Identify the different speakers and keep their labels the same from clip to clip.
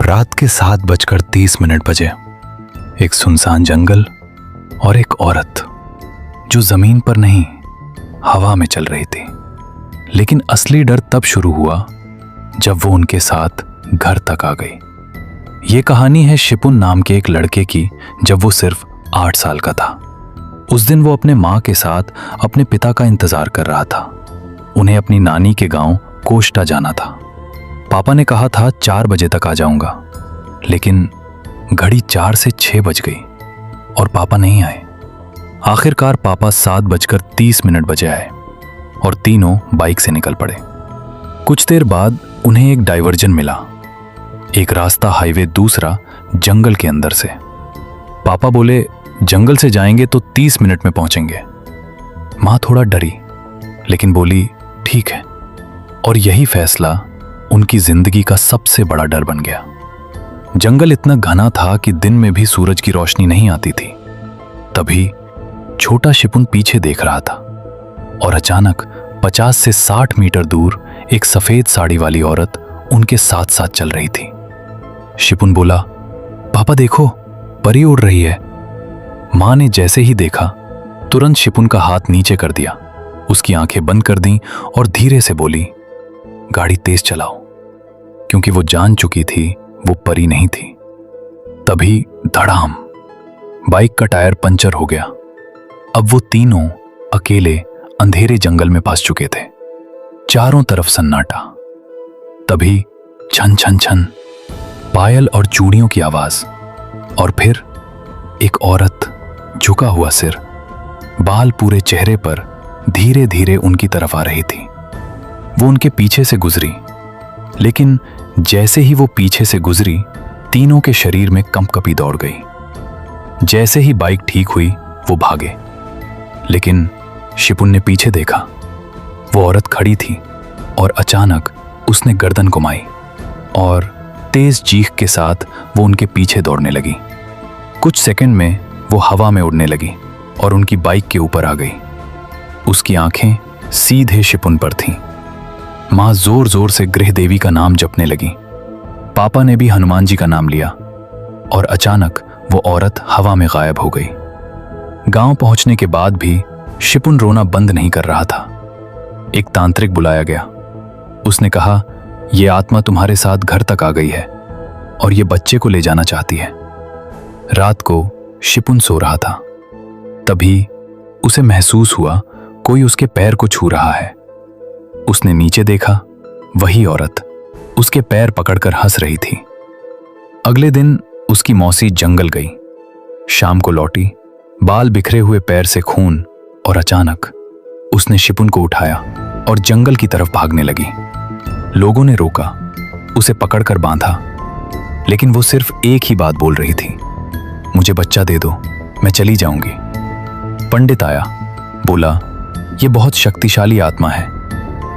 Speaker 1: रात के 7:30 बजे एक सुनसान जंगल और एक औरत जो जमीन पर नहीं हवा में चल रही थी। लेकिन असली डर तब शुरू हुआ जब वो उनके साथ घर तक आ गई। ये कहानी है शिपुन नाम के एक लड़के की, जब वो सिर्फ 8 साल का था। उस दिन वो अपने माँ के साथ अपने पिता का इंतजार कर रहा था। उन्हें अपनी नानी के गांव कोष्टा जाना था। पापा ने कहा था 4 बजे तक आ जाऊंगा, लेकिन घड़ी 4 से 6 बज गई और पापा नहीं आए। आखिरकार पापा 7:30 बजे आए और तीनों बाइक से निकल पड़े। कुछ देर बाद उन्हें एक डाइवर्जन मिला, एक रास्ता हाईवे, दूसरा जंगल के अंदर से। पापा बोले जंगल से जाएंगे तो 30 मिनट में पहुंचेंगे। माँ थोड़ा डरी, लेकिन बोली ठीक है। और यही फैसला उनकी जिंदगी का सबसे बड़ा डर बन गया। जंगल इतना घना था कि दिन में भी सूरज की रोशनी नहीं आती थी। तभी छोटा शिपुन पीछे देख रहा था और अचानक 50 से 60 मीटर दूर एक सफेद साड़ी वाली औरत उनके साथ साथ चल रही थी। शिपुन बोला, पापा देखो, परी उड़ रही है। माँ ने जैसे ही देखा तुरंत शिपुन का हाथ नीचे कर दिया, उसकी आंखें बंद कर दी और धीरे से बोली, गाड़ी तेज चलाओ, क्योंकि वो जान चुकी थी वो परी नहीं थी। तभी धड़ाम, बाइक का टायर पंचर हो गया। अब वो तीनों अकेले अंधेरे जंगल में फंस चुके थे। चारों तरफ सन्नाटा। तभी छन छन छन, पायल और चूड़ियों की आवाज, और फिर एक औरत, झुका हुआ सिर, बाल पूरे चेहरे पर, धीरे धीरे उनकी तरफ आ रही थी। वो उनके पीछे से गुजरी, लेकिन जैसे ही वो पीछे से गुजरी, तीनों के शरीर में कंपकपी दौड़ गई। जैसे ही बाइक ठीक हुई वो भागे, लेकिन शिपुन ने पीछे देखा। वो औरत खड़ी थी और अचानक उसने गर्दन घुमाई और तेज चीख के साथ वो उनके पीछे दौड़ने लगी। कुछ सेकंड में वो हवा में उड़ने लगी और उनकी बाइक के ऊपर आ गई। उसकी आंखें सीधे शिपुन पर थीं। माँ जोर जोर से गृह देवी का नाम जपने लगी। पापा ने भी हनुमान जी का नाम लिया और अचानक वो औरत हवा में गायब हो गई। गांव पहुंचने के बाद भी शिपुन रोना बंद नहीं कर रहा था। एक तांत्रिक बुलाया गया। उसने कहा, यह आत्मा तुम्हारे साथ घर तक आ गई है और ये बच्चे को ले जाना चाहती है। रात को शिपुन सो रहा था। तभी उसे महसूस हुआ कोई उसके पैर को छू रहा है। उसने नीचे देखा, वही औरत उसके पैर पकड़कर हंस रही थी। अगले दिन उसकी मौसी जंगल गई। शाम को लौटी, बाल बिखरे हुए, पैर से खून, और अचानक उसने शिपुन को उठाया और जंगल की तरफ भागने लगी। लोगों ने रोका, उसे पकड़कर बांधा, लेकिन वो सिर्फ एक ही बात बोल रही थी, मुझे बच्चा दे दो, मैं चली जाऊंगी। पंडित आया, बोला, ये बहुत शक्तिशाली आत्मा है,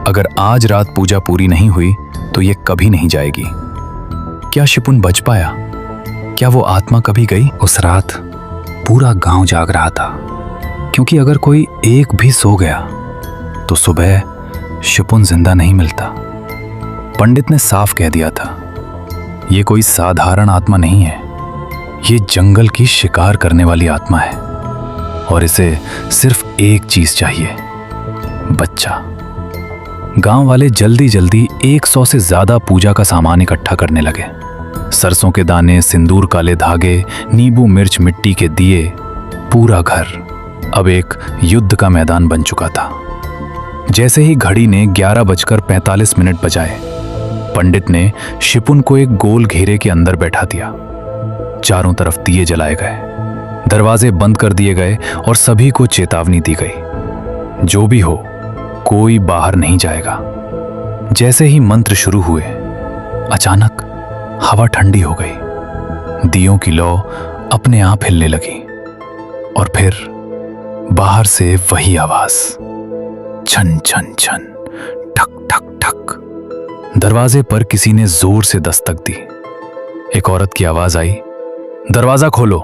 Speaker 1: अगर आज रात पूजा पूरी नहीं हुई तो ये कभी नहीं जाएगी। क्या शिपुन बच पाया? क्या वो आत्मा कभी गई?
Speaker 2: उस रात पूरा गांव जाग रहा था, क्योंकि अगर कोई एक भी सो गया तो सुबह शिपुन जिंदा नहीं मिलता।
Speaker 1: पंडित ने साफ कह दिया था, ये कोई साधारण आत्मा नहीं है, ये जंगल की शिकार करने वाली आत्मा है और इसे सिर्फ एक चीज चाहिए, बच्चा। गांव वाले जल्दी जल्दी 100 से ज्यादा पूजा का सामान इकट्ठा करने लगे। सरसों के दाने, सिंदूर, काले धागे, नींबू, मिर्च, मिट्टी के दिए। पूरा घर अब एक युद्ध का मैदान बन चुका था। जैसे ही घड़ी ने 11:45 बजाए, पंडित ने शिपुन को एक गोल घेरे के अंदर बैठा दिया। चारों तरफ दिए जलाए गए, दरवाजे बंद कर दिए गए और सभी को चेतावनी दी गई, जो भी हो कोई बाहर नहीं जाएगा। जैसे ही मंत्र शुरू हुए, अचानक हवा ठंडी हो गई, दियों की लौ अपने आप हिलने लगी और फिर बाहर से वही आवाज, छन छन छन, ठक ठक ठक। दरवाजे पर किसी ने जोर से दस्तक दी। एक औरत की आवाज आई, दरवाजा खोलो,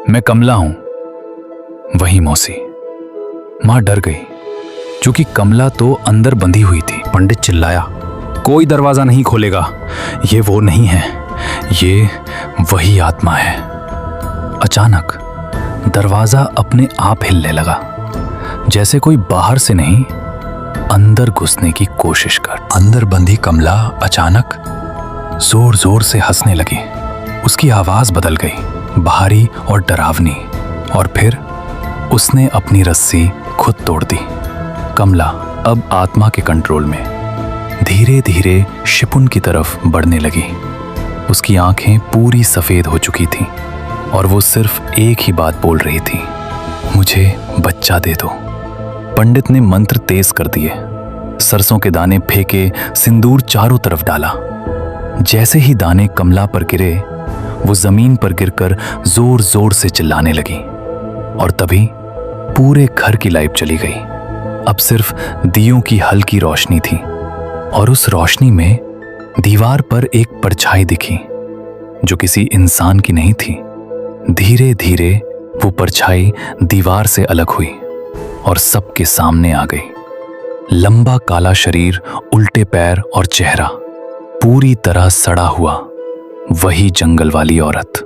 Speaker 1: मैं कमला हूं। वही मौसी। मां डर गई।
Speaker 2: क्योंकि कमला तो अंदर बंधी हुई थी। पंडित चिल्लाया, कोई दरवाजा नहीं खोलेगा, ये वो नहीं है, ये वही आत्मा है। अचानक दरवाजा अपने आप हिलने लगा, जैसे कोई बाहर से नहीं अंदर घुसने की कोशिश कर। अंदर बंधी कमला अचानक जोर जोर से हंसने लगी। उसकी आवाज बदल गई, भारी और डरावनी, और फिर उसने अपनी रस्सी खुद तोड़ दी। कमला अब आत्मा के कंट्रोल में धीरे धीरे शिपुन की तरफ बढ़ने लगी। उसकी आंखें पूरी सफेद हो चुकी थीं और वो सिर्फ एक ही बात बोल रही थी, मुझे बच्चा दे दो। पंडित ने मंत्र तेज कर दिए, सरसों के दाने फेंके, सिंदूर चारों तरफ डाला। जैसे ही दाने कमला पर गिरे, वो जमीन पर गिरकर जोर जोर से चिल्लाने लगी, और तभी पूरे घर की लाइट चली गई। अब सिर्फ दियों की हल्की रोशनी थी, और उस रोशनी में दीवार पर एक परछाई दिखी जो किसी इंसान की नहीं थी। धीरे धीरे वो परछाई दीवार से अलग हुई और सबके सामने आ गई। लंबा काला शरीर, उल्टे पैर और चेहरा पूरी तरह सड़ा हुआ, वही जंगल वाली औरत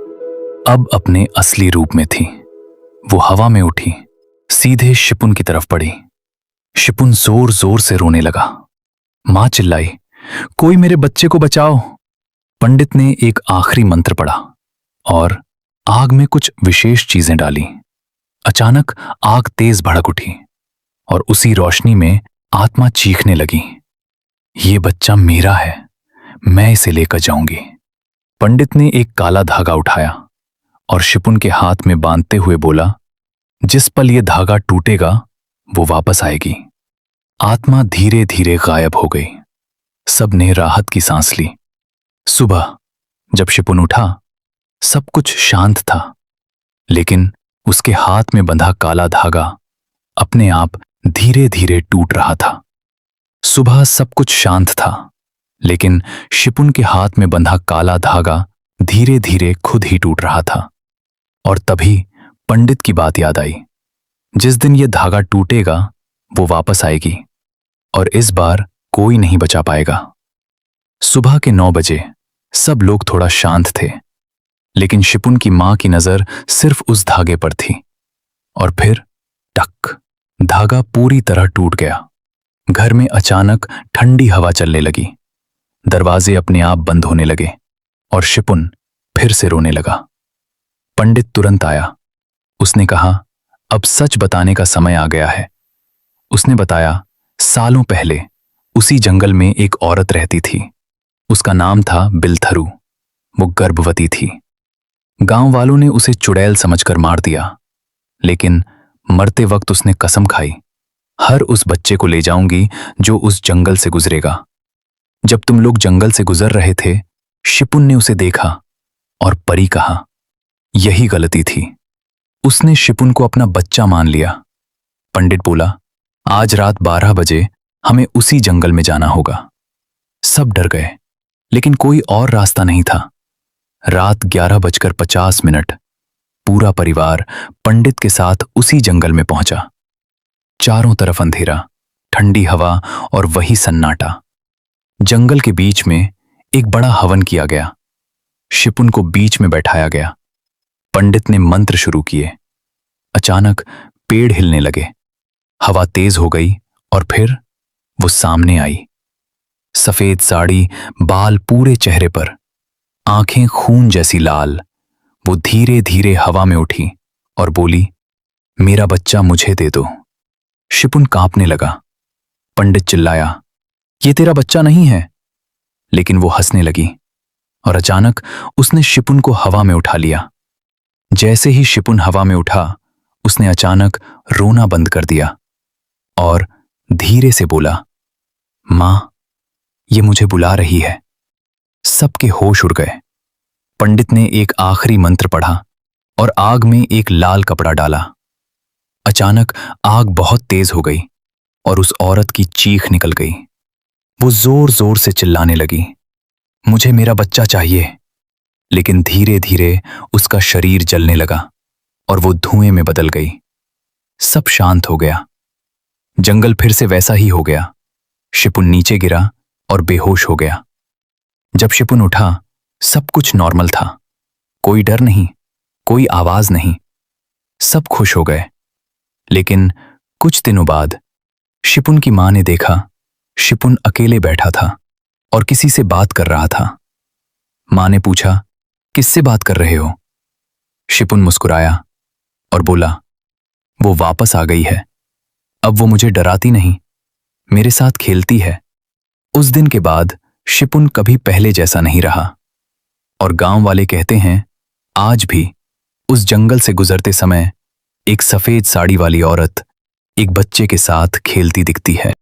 Speaker 2: अब अपने असली रूप में थी। वो हवा में उठी, सीधे शिपुन की तरफ बढ़ी। शिपुन जोर जोर से रोने लगा। मां चिल्लाई, कोई मेरे बच्चे को बचाओ। पंडित ने एक आखिरी मंत्र पढ़ा और आग में कुछ विशेष चीजें डाली। अचानक आग तेज भड़क उठी और उसी रोशनी में आत्मा चीखने लगी, ये बच्चा मेरा है, मैं इसे लेकर जाऊंगी। पंडित ने एक काला धागा उठाया और शिपुन के हाथ में बांधते हुए बोला, जिस पल ये धागा टूटेगा वो वापस आएगी। आत्मा धीरे धीरे गायब हो गई। सबने राहत की सांस ली। सुबह जब शिपुन उठा, सब कुछ शांत था, लेकिन उसके हाथ में बंधा काला धागा अपने आप धीरे धीरे टूट रहा था। सुबह सब कुछ शांत था, लेकिन शिपुन के हाथ में बंधा काला धागा धीरे धीरे खुद ही टूट रहा था। और तभी पंडित की बात याद आई, जिस दिन यह धागा टूटेगा वो वापस आएगी और इस बार कोई नहीं बचा पाएगा। सुबह के 9 बजे सब लोग थोड़ा शांत थे, लेकिन शिपुन की मां की नजर सिर्फ उस धागे पर थी। और फिर टक, धागा पूरी तरह टूट गया। घर में अचानक ठंडी हवा चलने लगी, दरवाजे अपने आप बंद होने लगे और शिपुन फिर से रोने लगा। पंडित तुरंत आया। उसने कहा, अब सच बताने का समय आ गया है। उसने बताया, सालों पहले उसी जंगल में एक औरत रहती थी। उसका नाम था बिलथरू। वो गर्भवती थी। गांव वालों ने उसे चुड़ैल समझकर मार दिया, लेकिन मरते वक्त उसने कसम खाई, हर उस बच्चे को ले जाऊंगी जो उस जंगल से गुजरेगा। जब तुम लोग जंगल से गुजर रहे थे, शिपुन ने उसे देखा और परी कहा। यही गलती थी, उसने शिपुन को अपना बच्चा मान लिया। पंडित बोला, आज रात 12 बजे हमें उसी जंगल में जाना होगा। सब डर गए, लेकिन कोई और रास्ता नहीं था। रात 11:50 पूरा परिवार पंडित के साथ उसी जंगल में पहुंचा। चारों तरफ अंधेरा, ठंडी हवा और वही सन्नाटा। जंगल के बीच में एक बड़ा हवन किया गया। शिपुन को बीच में बैठाया गया। पंडित ने मंत्र शुरू किए। अचानक पेड़ हिलने लगे, हवा तेज हो गई और फिर वो सामने आई। सफेद साड़ी, बाल पूरे चेहरे पर, आंखें खून जैसी लाल। वो धीरे धीरे हवा में उठी और बोली, मेरा बच्चा मुझे दे दो। शिपुन कांपने लगा। पंडित चिल्लाया, ये तेरा बच्चा नहीं है। लेकिन वो हंसने लगी और अचानक उसने शिपुन को हवा में उठा लिया। जैसे ही शिपुन हवा में उठा, उसने अचानक रोना बंद कर दिया और धीरे से बोला, मां, ये मुझे बुला रही है। सबके होश उड़ गए। पंडित ने एक आखिरी मंत्र पढ़ा और आग में एक लाल कपड़ा डाला। अचानक आग बहुत तेज हो गई और उस औरत की चीख निकल गई। वो जोर जोर से चिल्लाने लगी, मुझे मेरा बच्चा चाहिए। लेकिन धीरे धीरे उसका शरीर जलने लगा और वो धुएं में बदल गई। सब शांत हो गया।
Speaker 1: जंगल फिर से वैसा ही हो गया। शिपुन नीचे गिरा और बेहोश हो गया। जब शिपुन उठा, सब कुछ नॉर्मल था। कोई डर नहीं, कोई आवाज नहीं, सब खुश हो गए। लेकिन कुछ दिनों बाद शिपुन की मां ने देखा, शिपुन अकेले बैठा था और किसी से बात कर रहा था। मां ने पूछा, किससे बात कर रहे हो? शिपुन मुस्कुराया और बोला, वो वापस आ गई है। अब वो मुझे डराती नहीं, मेरे साथ खेलती है। उस दिन के बाद शिपुन कभी पहले जैसा नहीं रहा। और गांव वाले कहते हैं, आज भी उस जंगल से गुजरते समय एक सफेद साड़ी वाली औरत एक बच्चे के साथ खेलती दिखती है।